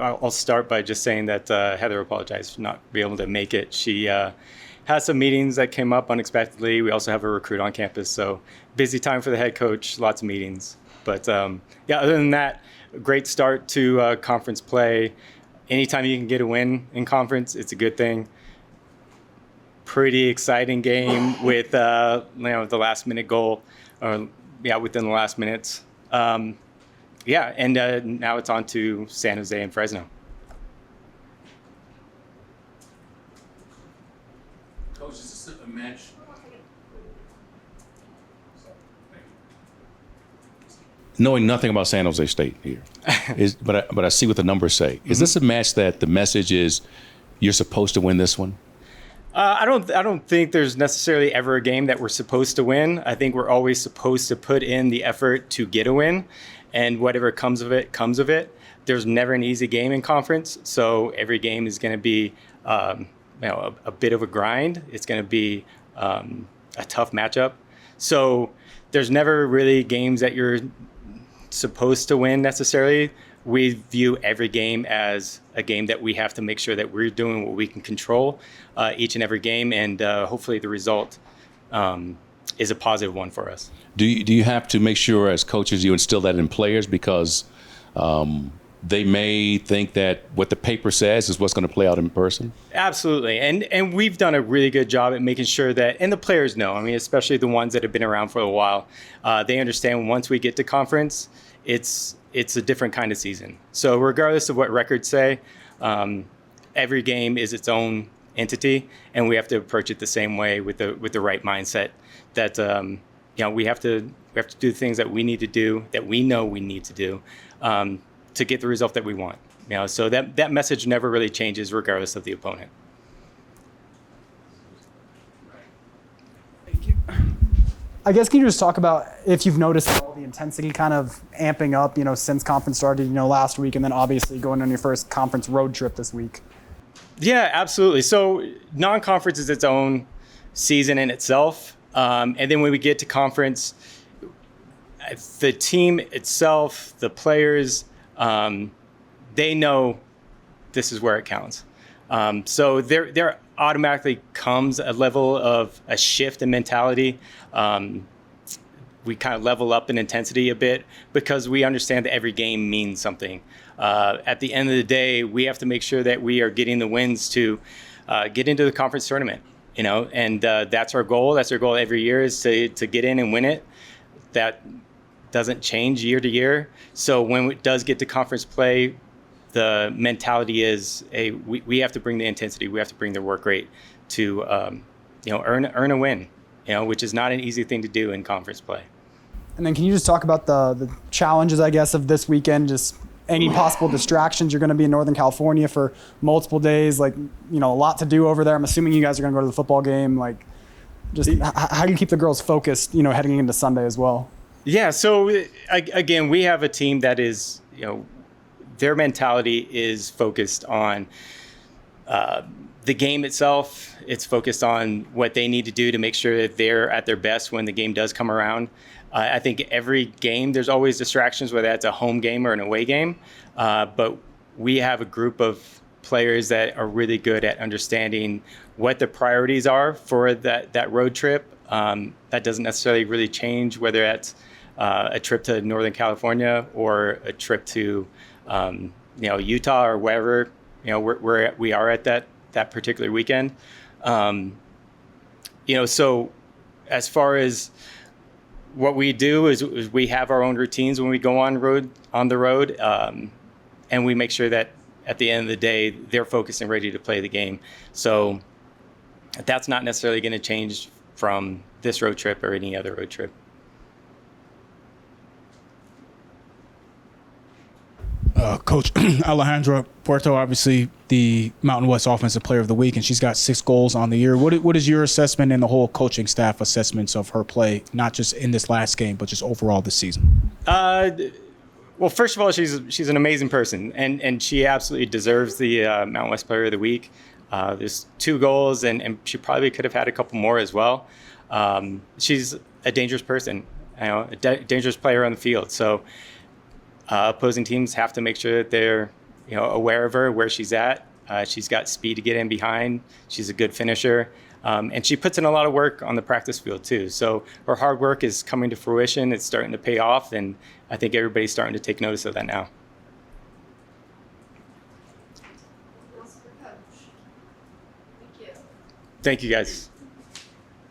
I'll start by just saying that Heather apologized for not being able to make it. She has some meetings that came up unexpectedly. We also have a recruit on campus, so busy time for the head coach, lots of meetings. But yeah, other than that, great start to conference play. Anytime you can get a win in conference, it's a good thing. Pretty exciting game with the last minute goal, within the last minutes. And now it's on to San Jose and Fresno. Coach, is this a match? Knowing nothing about San Jose State here, but I see what the numbers say. Is this a match that the message is you're supposed to win this one? I don't think there's necessarily ever a game that we're supposed to win. I think we're always supposed to put in the effort to get a win, and whatever comes of it, comes of it. There's never an easy game in conference, so every game is going to be a bit of a grind. It's going to be a tough matchup. So there's never really games that you're supposed to win necessarily. We view every game as a game that we have to make sure that we're doing what we can control each and every game, and hopefully the result is a positive one for us. Do you have to make sure as coaches you instill that in players, because they may think that what the paper says is what's going to play out in person? Absolutely. And we've done a really good job at making sure that, and the players know, I mean, especially the ones that have been around for a while, they understand once we get to conference, it's a different kind of season. So regardless of what records say, every game is its own entity, and we have to approach it the same way with the right mindset. That we have to do the things that we need to do, that we know we need to do, to get the result that we want. So that message never really changes regardless of the opponent. Thank you. I guess can you just talk about if you've noticed all the intensity kind of amping up, since conference started, last week, and then obviously going on your first conference road trip this week? Yeah, absolutely. So non-conference is its own season in itself. And then when we get to conference, the team itself, the players, they know this is where it counts. So there automatically comes a level of a shift in mentality. We kind of level up in intensity a bit because we understand that every game means something. At the end of the day, we have to make sure that we are getting the wins to get into the conference tournament, and that's our goal. That's our goal every year, is to get in and win it. That doesn't change year to year. So when it does get to conference play, the mentality is, we have to bring the intensity, we have to bring the work rate to earn a win, which is not an easy thing to do in conference play. And then can you just talk about the challenges, I guess, of this weekend, just any possible distractions? You're going to be in Northern California for multiple days, a lot to do over there. I'm assuming you guys are going to go to the football game. Just how do you keep the girls focused, heading into Sunday as well? Yeah, so again, we have a team that is, their mentality is focused on the game itself. It's focused on what they need to do to make sure that they're at their best when the game does come around. I think every game, there's always distractions, whether that's a home game or an away game. But we have a group of players that are really good at understanding what the priorities are for that road trip. That doesn't necessarily really change whether that's a trip to Northern California or a trip to Utah or wherever we are at that particular weekend. So as far as what we do is we have our own routines when we go on the road, and we make sure that at the end of the day they're focused and ready to play the game. So that's not necessarily going to change from this road trip or any other road trip. Coach Alejandra Puerto, obviously the Mountain West Offensive Player of the Week, and she's got 6 goals on the year. What is your assessment and the whole coaching staff assessments of her play, not just in this last game, but just overall this season? Well, first of all, she's an amazing person, and she absolutely deserves the Mountain West Player of the Week. There's 2 goals, and she probably could have had a couple more as well. She's a dangerous person, a dangerous player on the field. So opposing teams have to make sure that they're aware of her, where she's at. She's got speed to get in behind. She's a good finisher. And she puts in a lot of work on the practice field too. So her hard work is coming to fruition. It's starting to pay off. And I think everybody's starting to take notice of that now. Thank you. Thank you, guys.